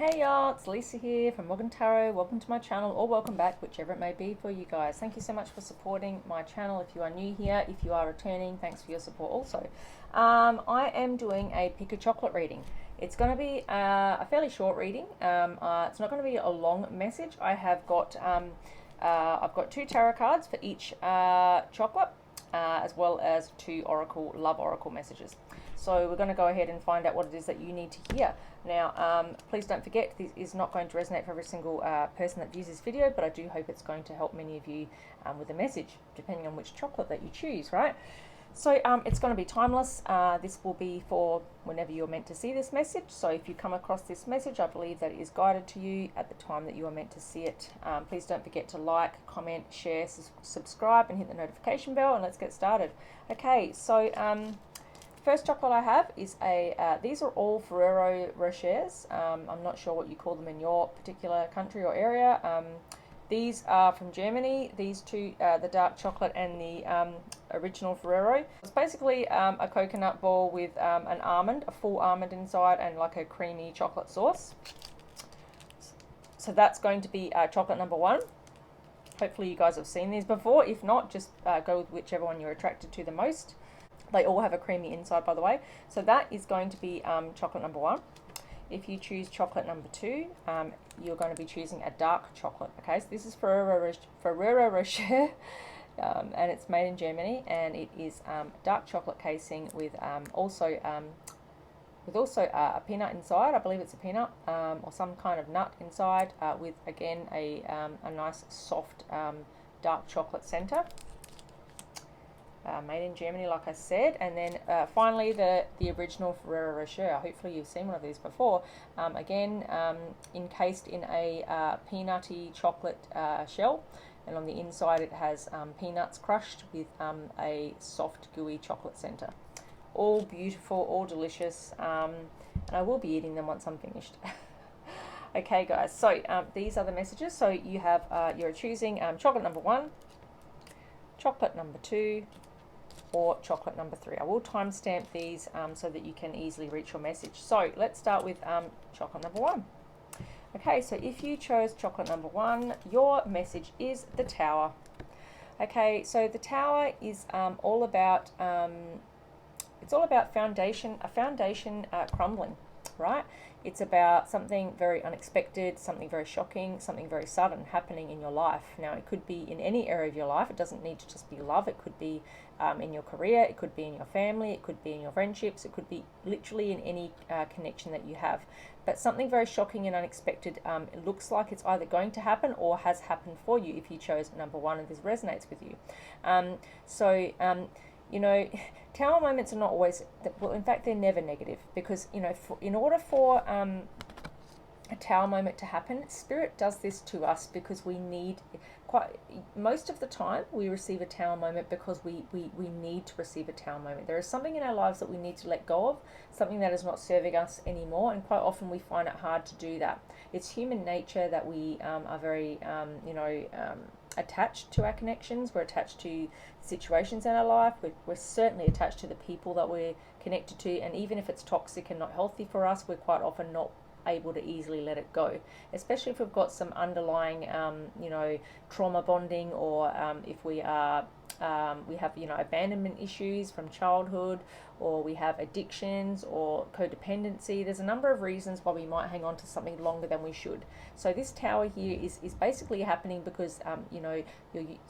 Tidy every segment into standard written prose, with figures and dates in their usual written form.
Hey y'all, it's Lisa here from Morgan Tarot. Welcome to my channel, or welcome back, whichever it may be for you guys. Thank you so much for supporting my channel. If you are new here, if you are returning, thanks for your support also. I am doing a pick a chocolate reading. It's going to be a fairly short reading. It's not going to be a long message. I've got 2 tarot cards for each chocolate, as well as 2 love oracle messages. So we're going to go ahead and find out what it is that you need to hear. Now, please don't forget, this is not going to resonate for every single person that views this video, but I do hope it's going to help many of you with the message, depending on which chocolate that you choose, right? So it's going to be timeless. This will be for whenever you're meant to see this message. So if you come across this message, I believe that it is guided to you at the time that you are meant to see it. Please don't forget to like, comment, share, subscribe, and hit the notification bell, and let's get started. Okay, so first chocolate I have is these are all Ferrero Rochers. I'm not sure what you call them in your particular country or area. These are from Germany. These two, the dark chocolate and the original Ferrero. It's basically a coconut ball with an almond, a full almond inside, and like a creamy chocolate sauce. So that's going to be chocolate number 1. Hopefully you guys have seen these before. If not, just go with whichever one you're attracted to the most. They all have a creamy inside, by the way. So that is going to be chocolate number 1. If you choose chocolate number 2, you're going to be choosing a dark chocolate. Okay, so this is Ferrero Rocher, and it's made in Germany, and it is dark chocolate casing with also a peanut inside. I believe it's a peanut or some kind of nut inside, with again a nice soft dark chocolate center. Made in Germany, like I said. And then finally the original Ferrero Rocher. Hopefully you've seen one of these before. Again, encased in a peanutty chocolate shell, and on the inside it has peanuts crushed with a soft gooey chocolate center. All beautiful, all delicious, and I will be eating them once I'm finished. Okay guys, so these are the messages. So you have you're choosing chocolate number 1, chocolate number 2, or chocolate number 3. I will timestamp these so that you can easily reach your message. So let's start with chocolate number 1. Okay, so if you chose chocolate number 1, your message is the Tower. Okay, so the Tower is all about foundation crumbling, right? It's about something very unexpected, something very shocking, something very sudden happening in your life. Now, it could be in any area of your life. It doesn't need to just be love. It could be in your career. It could be in your family. It could be in your friendships. It could be literally in any connection that you have. But something very shocking and unexpected, it looks like it's either going to happen or has happened for you if you chose number 1 and this resonates with you. You know, Tower moments are not always, well, in fact, they're never negative, because, you know, in order for a Tower moment to happen, Spirit does this to us because we need, most of the time, we receive a Tower moment because we need to receive a Tower moment. There is something in our lives that we need to let go of, something that is not serving us anymore, and quite often we find it hard to do that. It's human nature that we are very, attached to our connections. We're attached to situations in our life. We're certainly attached to the people that we're connected to, and even if it's toxic and not healthy for us, we're quite often not able to easily let it go, especially if we've got some underlying trauma bonding, or if we have abandonment issues from childhood, or we have addictions or codependency. There's a number of reasons why we might hang on to something longer than we should. So this Tower here is basically happening because the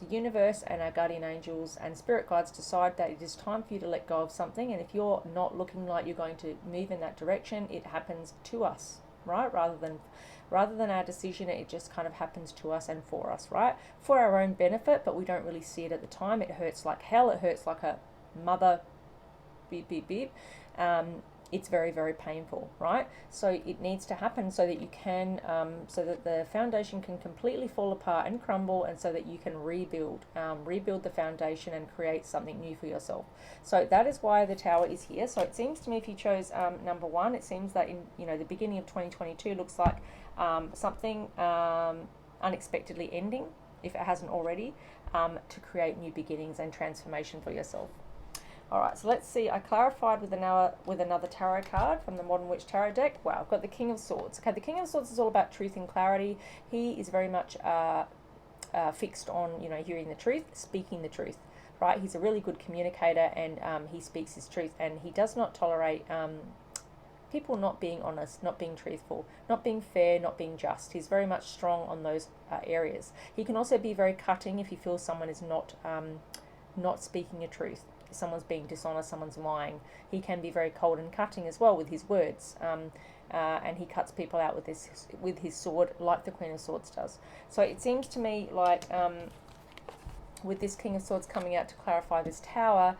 universe and our guardian angels and spirit guides decide that it is time for you to let go of something, and if you're not looking like you're going to move in that direction, it happens to us, right? Rather than our decision, it just kind of happens to us and for us, right? For our own benefit, but we don't really see it at the time. It hurts like hell. It hurts like a mother beep beep beep. It's very, very painful, right? So it needs to happen so that you can, so that the foundation can completely fall apart and crumble, and so that you can rebuild the foundation and create something new for yourself. So that is why the Tower is here. So it seems to me, if you chose number 1, it seems that in the beginning of 2022 looks like something unexpectedly ending, if it hasn't already, to create new beginnings and transformation for yourself. All right, so let's see. I clarified with another tarot card from the Modern Witch Tarot deck. Wow, I've got the King of Swords. Okay, the King of Swords is all about truth and clarity. He is very much fixed on, hearing the truth, speaking the truth, right? He's a really good communicator, and he speaks his truth, and he does not tolerate people not being honest, not being truthful, not being fair, not being just. He's very much strong on those areas. He can also be very cutting if he feels someone is not speaking a truth. If someone's being dishonest, someone's lying. He can be very cold and cutting as well with his words. And he cuts people out with his sword, like the Queen of Swords does. So it seems to me like with this King of Swords coming out to clarify this Tower,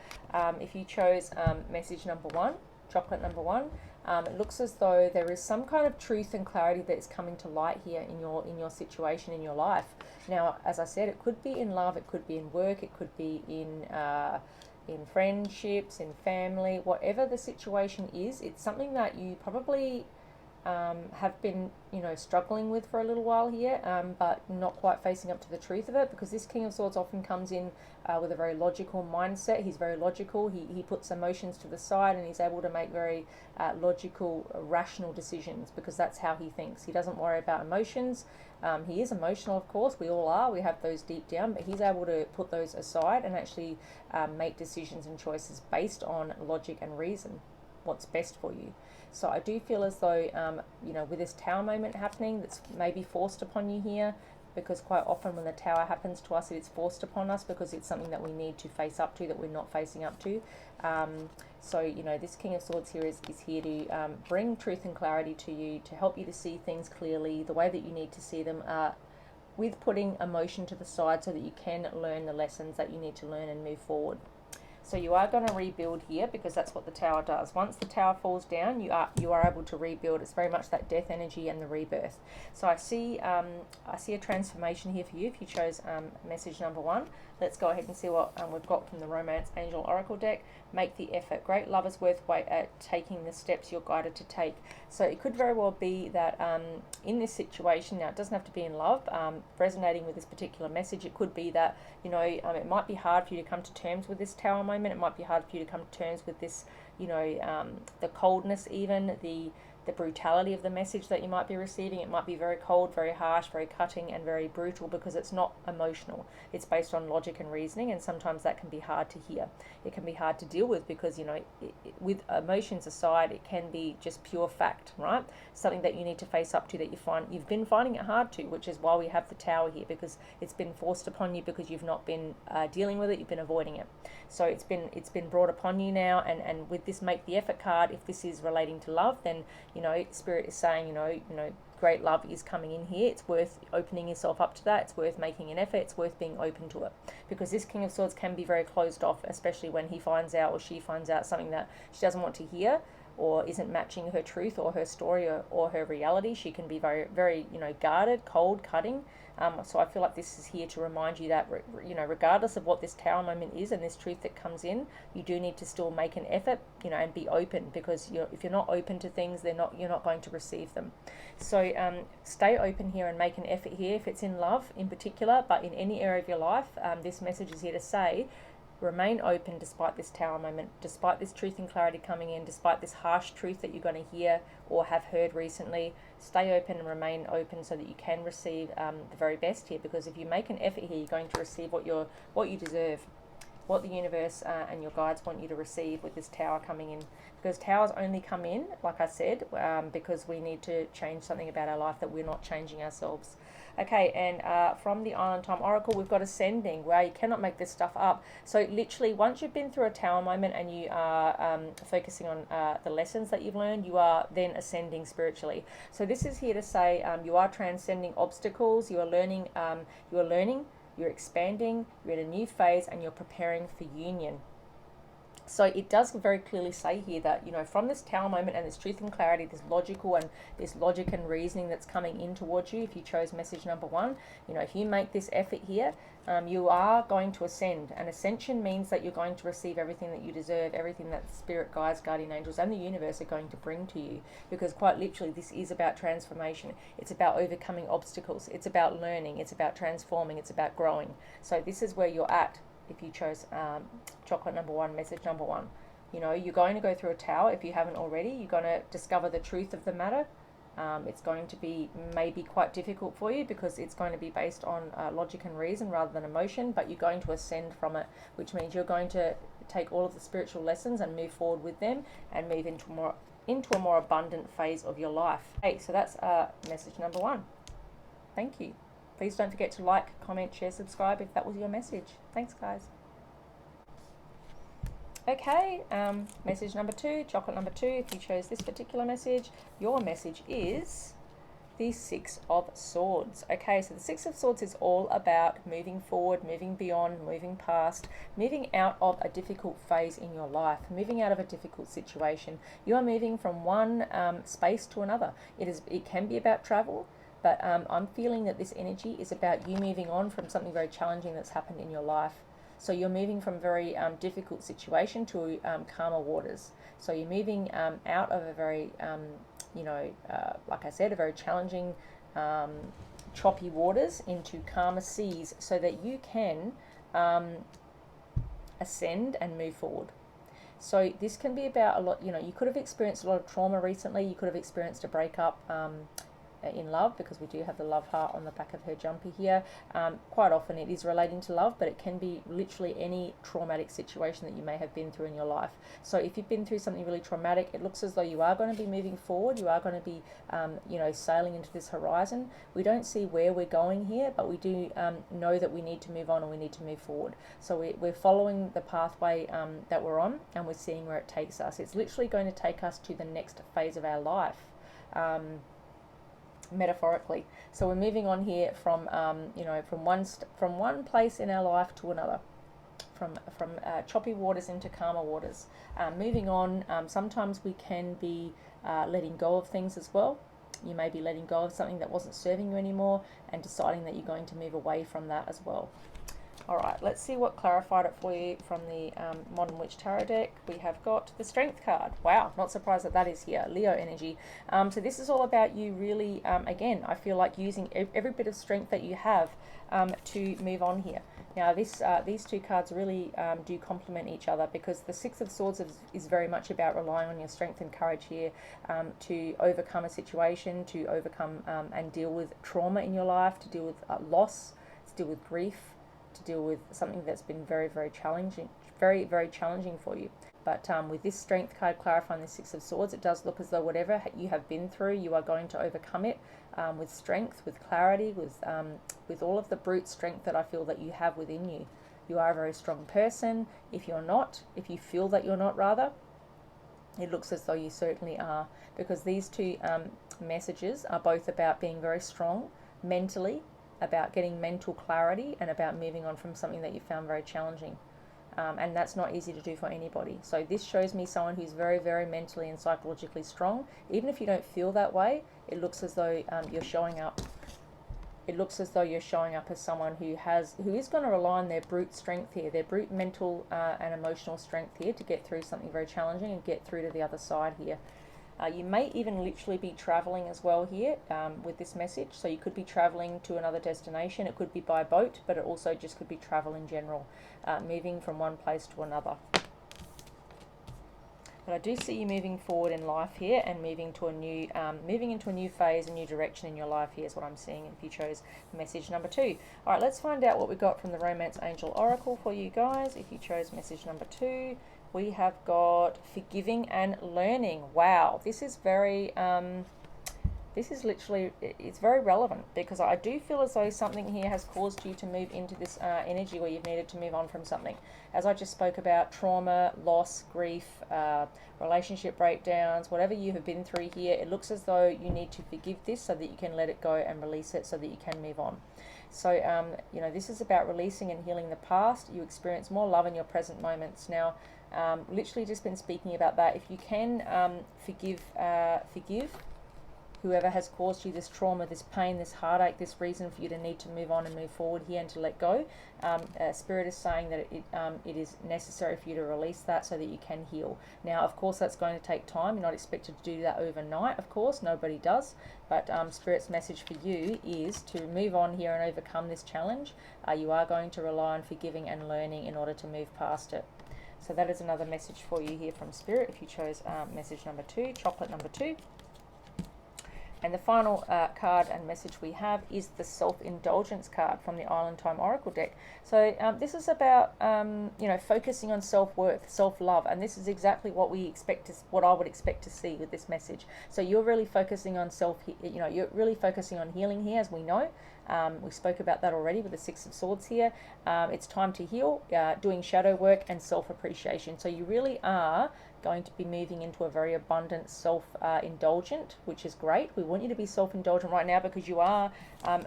if you chose message number 1, chocolate number 1, it looks as though there is some kind of truth and clarity that is coming to light here in your situation, in your life. Now, as I said, it could be in love, it could be in work, it could be in friendships, in family, whatever the situation is. It's something that you probably have been, struggling with for a little while here, but not quite facing up to the truth of it, because this King of Swords often comes in with a very logical mindset. He's very logical. He puts emotions to the side, and he's able to make very logical, rational decisions, because that's how he thinks. He doesn't worry about emotions. He is emotional, of course. We all are. We have those deep down, but he's able to put those aside and actually make decisions and choices based on logic and reason, what's best for you. So I do feel as though, with this Tower moment happening, that's maybe forced upon you here, because quite often when the Tower happens to us, it's forced upon us because it's something that we need to face up to, that we're not facing up to. So, this King of Swords here is here to bring truth and clarity to you, to help you to see things clearly, the way that you need to see them, with putting emotion to the side so that you can learn the lessons that you need to learn and move forward. So you are going to rebuild here, because that's what the Tower does. Once the Tower falls down, you are able to rebuild. It's very much that death energy and the rebirth. So I see a transformation here for you if you chose message number 1. Let's go ahead and see what we've got from the Romance Angel Oracle deck. Make the effort. Great love is worth wait at taking the steps you're guided to take. So it could very well be that in this situation, now it doesn't have to be in love, resonating with this particular message, it could be that, it might be hard for you to come to terms with this Tower moment. It might be hard for you to come to terms with this, the coldness, even the brutality of the message that you might be receiving. It might be very cold, very harsh, very cutting, and very brutal, because it's not emotional. It's based on logic and reasoning, and sometimes that can be hard to hear. It can be hard to deal with, because with emotions aside, it can be just pure fact, right? Something that you need to face up to, that you've been finding it hard to, which is why we have the Tower here, because it's been forced upon you, because you've not been dealing with it, you've been avoiding it. So it's been brought upon you now, and with this Make the Effort card, if this is relating to love, then Spirit is saying, great love is coming in here. It's worth opening yourself up to that. It's worth making an effort. It's worth being open to it, because this King of Swords can be very closed off, especially when he finds out, or she finds out, something that she doesn't want to hear, or isn't matching her truth or her story or her reality. She can be very, very, guarded, cold, cutting. So I feel like this is here to remind you that, regardless of what this Tower moment is and this truth that comes in, you do need to still make an effort, and be open, because if you're not open to things, you're not going to receive them. So stay open here and make an effort here, if it's in love in particular, but in any area of your life. This message is here to say, remain open despite this Tower moment, despite this truth and clarity coming in, despite this harsh truth that you're going to hear or have heard recently. Stay open and remain open so that you can receive the very best here, because if you make an effort here, you're going to receive what you deserve, what the universe and your guides want you to receive with this Tower coming in. Because Towers only come in, like I said, because we need to change something about our life that we're not changing ourselves. Okay, and from the Island Time Oracle, we've got Ascending, where you cannot make this stuff up. So literally, once you've been through a Tower moment and you are focusing on the lessons that you've learned, you are then ascending spiritually. So this is here to say you are transcending obstacles, you are learning, you're expanding, you're in a new phase, and you're preparing for union. So it does very clearly say here that, from this Tower moment and this truth and clarity, this logic and reasoning that's coming in towards you, if you chose message number 1, if you make this effort here, you are going to ascend. And ascension means that you're going to receive everything that you deserve, everything that spirit, guides, guardian angels, and the universe are going to bring to you. Because quite literally, this is about transformation. It's about overcoming obstacles. It's about learning. It's about transforming. It's about growing. So this is where you're at if you chose chocolate number 1, message number 1. You know, you're going to go through a tower if you haven't already. You're going to discover the truth of the matter. It's going to be maybe quite difficult for you because it's going to be based on logic and reason rather than emotion, but you're going to ascend from it, which means you're going to take all of the spiritual lessons and move forward with them and move into a more abundant phase of your life. Hey, so that's message number 1. Thank you. Please don't forget to like, comment, share, subscribe if that was your message. Thanks, guys. Okay, message number 2, chocolate number 2. If you chose this particular message, your message is the 6 of Swords. Okay, so the 6 of Swords is all about moving forward, moving beyond, moving past, moving out of a difficult phase in your life, moving out of a difficult situation. You are moving from one space to another. It can be about travel, but I'm feeling that this energy is about you moving on from something very challenging that's happened in your life. So you're moving from a very difficult situation to calmer waters. So you're moving out of a very, like I said, a very challenging, choppy waters into calmer seas so that you can ascend and move forward. So this can be about a lot, you could have experienced a lot of trauma recently. You could have experienced a breakup in love, because we do have the love heart on the back of her jumper here. Quite often it is relating to love, but it can be literally any traumatic situation that you may have been through in your life. So if you've been through something really traumatic, it looks as though you are going to be moving forward. You are going to be, sailing into this horizon. We don't see where we're going here, but we do know that we need to move on and we need to move forward. So we're following the pathway that we're on, and we're seeing where it takes us. It's literally going to take us to the next phase of our life. Metaphorically. So we're moving on here from from one place in our life to another, from choppy waters into calmer waters. Moving on, sometimes we can be letting go of things as well. You may be letting go of something that wasn't serving you anymore and deciding that you're going to move away from that as well. All right, let's see what clarified it for you from the Modern Witch Tarot deck. We have got the Strength card. Wow, not surprised that is here. Leo energy. So this is all about you really, again, I feel like using every bit of strength that you have to move on here. Now, these two cards really do complement each other, because the 6 of Swords is very much about relying on your strength and courage here to overcome a situation, to overcome and deal with trauma in your life, to deal with loss, to deal with grief, to deal with something that's been very, very challenging, very, very challenging for you. But with this Strength card clarifying the 6 of Swords, it does look as though whatever you have been through, you are going to overcome it with strength, with clarity, with all of the brute strength that I feel that you have within you. You are a very strong person. If you feel that you're not, rather, it looks as though you certainly are, because these two messages are both about being very strong mentally, about getting mental clarity, and about moving on from something that you found very challenging. And that's not easy to do for anybody. So this shows me someone who's very, very mentally and psychologically strong. Even if you don't feel that way, it looks as though you're showing up. It looks as though you're showing up as someone who is going to rely on their brute strength here, their brute mental and emotional strength here, to get through something very challenging and get through to the other side here. You may even literally be traveling as well here with this message. So you could be traveling to another destination. It could be by boat, but it also just could be travel in general, moving from one place to another. But I do see you moving forward in life here and moving into a new phase, a new direction in your life here is what I'm seeing if you chose message number 2. All right, let's find out what we got from the Romance Angel Oracle for you guys. If you chose message number 2, we have got forgiving and learning. Wow, this is very, it's very relevant, because I do feel as though something here has caused you to move into this energy where you've needed to move on from something. As I just spoke about, trauma, loss, grief, relationship breakdowns, whatever you have been through here, it looks as though you need to forgive this so that you can let it go and release it so that you can move on. So, this is about releasing and healing the past. You experience more love in your present moments. Now, literally just been speaking about that. If you can forgive whoever has caused you this trauma, this pain, this heartache, this reason for you to need to move on and move forward here and to let go. Spirit is saying that it is necessary for you to release that so that you can heal. Now, of course, that's going to take time. You're not expected to do that overnight, of course. Nobody does. But Spirit's message for you is to move on here and overcome this challenge. You are going to rely on forgiving and learning in order to move past it. So that is another message for you here from Spirit if you chose message number 2, chocolate number 2. And the final card and message we have is the Self-Indulgence card from the Island Time Oracle deck. So this is about, focusing on self-worth, self-love, and this is exactly what what I would expect to see with this message. So you're really focusing on you're really focusing on healing here, as we know. We spoke about that already with the Six of Swords here. It's time to heal, doing shadow work and self-appreciation. So you really are going to be moving into a very abundant self-indulgent, which is great. We want you to be self-indulgent right now because you are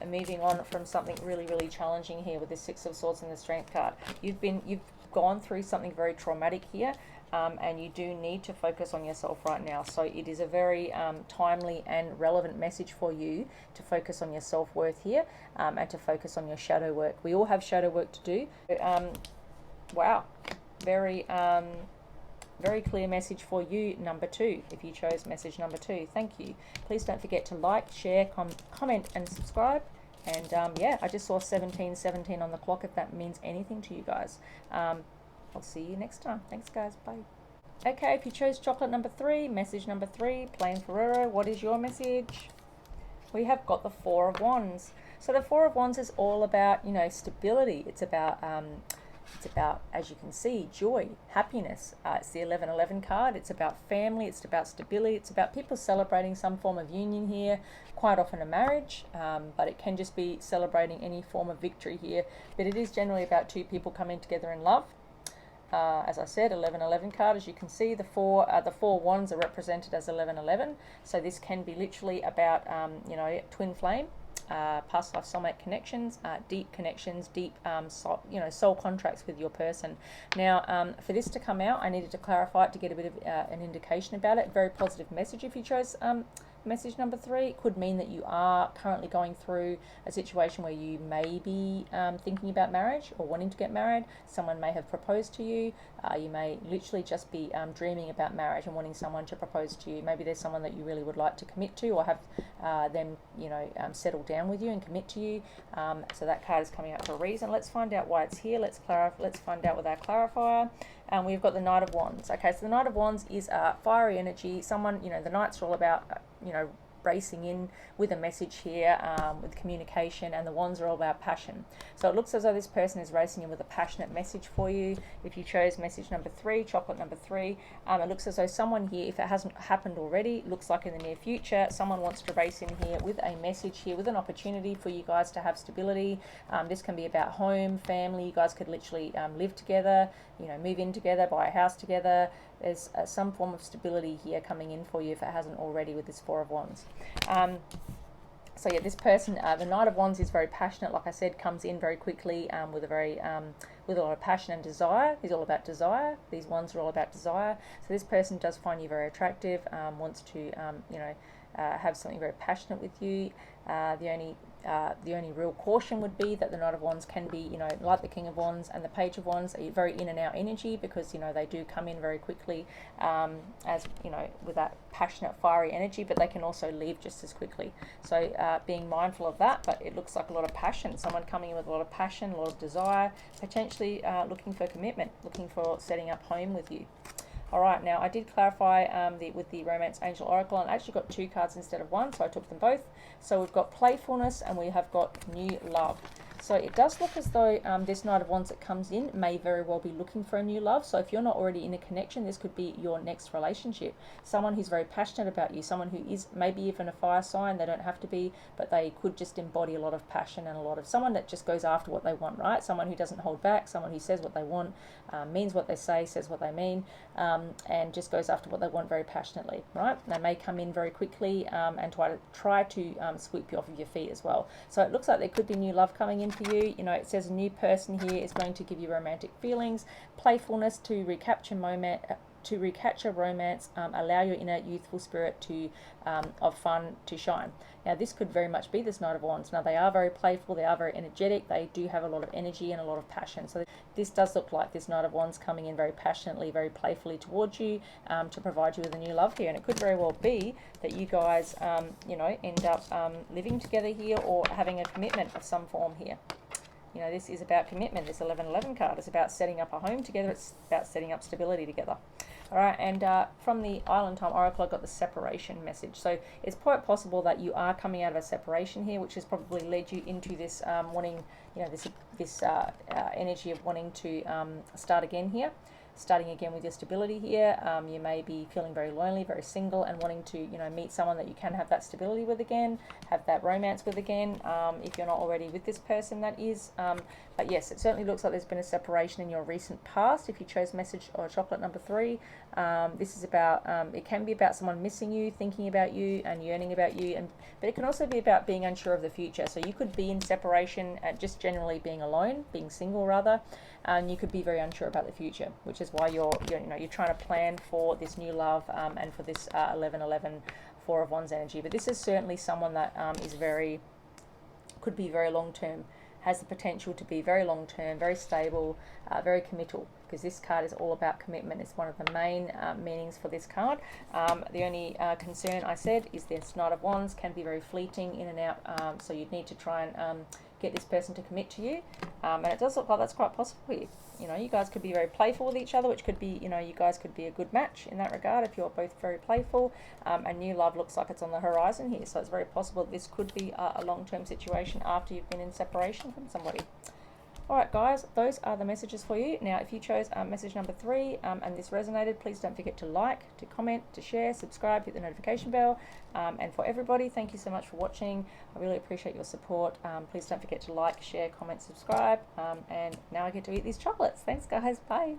moving on from something really, really challenging here with the Six of Swords and the Strength card. You've gone through something very traumatic here, and you do need to focus on yourself right now. So it is a very timely and relevant message for you to focus on your self-worth here, and to focus on your shadow work. We all have shadow work to do. Wow, very clear message for you, number 2, if you chose message number 2. Thank you. Please don't forget to like, share, comment, and subscribe. And yeah, I just saw 17:17 on the clock, if that means anything to you guys. I'll see you next time. Thanks, guys. Bye. Okay, if you chose chocolate number 3, message number 3, plain Ferrero, what is your message? We have got the Four of Wands. So the Four of Wands is all about, stability. It's about, as you can see, joy, happiness. It's the 1111 card. It's about family. It's about stability. It's about people celebrating some form of union here, quite often a marriage, but it can just be celebrating any form of victory here. But it is generally about two people coming together in love. As I said, 1111 card. As you can see, the four wands are represented as 1111. So this can be literally about, twin flame, past life soulmate connections, deep connections, deep soul contracts with your person. Now, for this to come out, I needed to clarify it to get a bit of an indication about it. Very positive message if you chose message number 3. It could mean that you are currently going through a situation where you may be thinking about marriage or wanting to get married. Someone may have proposed to you. You may literally just be dreaming about marriage and wanting someone to propose to you. Maybe there's someone that you really would like to commit to, or have them settle down with you and commit to you. So that card is coming out for a reason. Let's find out why it's here. Let's find out with our clarifier. And we've got the Knight of Wands. Okay, so the Knight of Wands is fiery energy. Someone, the Knights are all about, racing in with a message here, with communication, and the Wands are all about passion. So it looks as though this person is racing in with a passionate message for you. If you chose message number 3, chocolate number 3, it looks as though someone here, if it hasn't happened already, looks like in the near future, someone wants to race in here with a message here, with an opportunity for you guys to have stability. This can be about home, family. You guys could literally live together, move in together, buy a house together. There's some form of stability here coming in for you if it hasn't already with this Four of Wands. So yeah, this person, the Knight of Wands, is very passionate. Like I said, comes in very quickly with a lot of passion and desire. He's all about desire. These Wands are all about desire. So this person does find you very attractive, wants to have something very passionate with you. The only real caution would be that the Knight of Wands can be, like the King of Wands and the Page of Wands, a very in and out energy, because, they do come in very quickly, with that passionate, fiery energy, but they can also leave just as quickly. So being mindful of that, but it looks like a lot of passion, someone coming in with a lot of passion, a lot of desire, potentially looking for commitment, looking for setting up home with you. All right, now I did clarify with the Romance Angel Oracle, and I actually got 2 cards instead of 1, so I took them both. So we've got playfulness and we have got new love. So it does look as though this Knight of Wands that comes in may very well be looking for a new love. So if you're not already in a connection, this could be your next relationship. Someone who's very passionate about you, someone who is maybe even a fire sign. They don't have to be, but they could just embody a lot of passion and someone that just goes after what they want, right? Someone who doesn't hold back, someone who says what they want, means what they say, says what they mean, and just goes after what they want very passionately, right? They may come in very quickly and try to sweep you off of your feet as well. So it looks like there could be new love coming in for you. It says a new person here is going to give you romantic feelings, playfulness to recapture to recapture romance, allow your inner youthful spirit to of fun to shine. Now this could very much be this Knight of Wands. Now they are very playful, they are very energetic, they do have a lot of energy and a lot of passion. So this does look like this Knight of Wands coming in very passionately, very playfully towards you, to provide you with a new love here. And it could very well be that you guys, you know, end up living together here or having a commitment of some form here. You know, this is about commitment. This 1111 card is about setting up a home together. It's about setting up stability together. All right, and from the Island Time Oracle, I got the separation message. So it's quite possible that you are coming out of a separation here, which has probably led you into this wanting, you know, this energy of wanting to start again here. Starting again with your stability here. You may be feeling very lonely, very single, and wanting to, you know, meet someone that you can have that stability with again, have that romance with again, if you're not already with this person, that is. But yes, it certainly looks like there's been a separation in your recent past. If you chose message or chocolate number 3, this is about, it can be about someone missing you, thinking about you, and yearning about you, but it can also be about being unsure of the future. So you could be in separation, just generally being alone, being single rather, and you could be very unsure about the future, which is why you're trying to plan for this new love, and for this 1111 Four of Wands energy. But this is certainly someone that could be very long term, has the potential to be very long term, very stable, very committal, because this card is all about commitment. It's one of the main meanings for this card. The only concern I said is this Knight of Wands can be very fleeting, in and out, so you'd need to try and get this person to commit to you, and it does look like that's quite possible here. You know, you guys could be very playful with each other, which could be, you know, you guys could be a good match in that regard if you're both very playful, and new love looks like it's on the horizon here, so it's very possible this could be a long-term situation after you've been in separation from somebody. Alright guys, those are the messages for you. Now if you chose message number 3 and this resonated, please don't forget to like, to comment, to share, subscribe, hit the notification bell, and for everybody, thank you so much for watching. I really appreciate your support. Please don't forget to like, share, comment, subscribe, and now I get to eat these chocolates. Thanks guys, bye.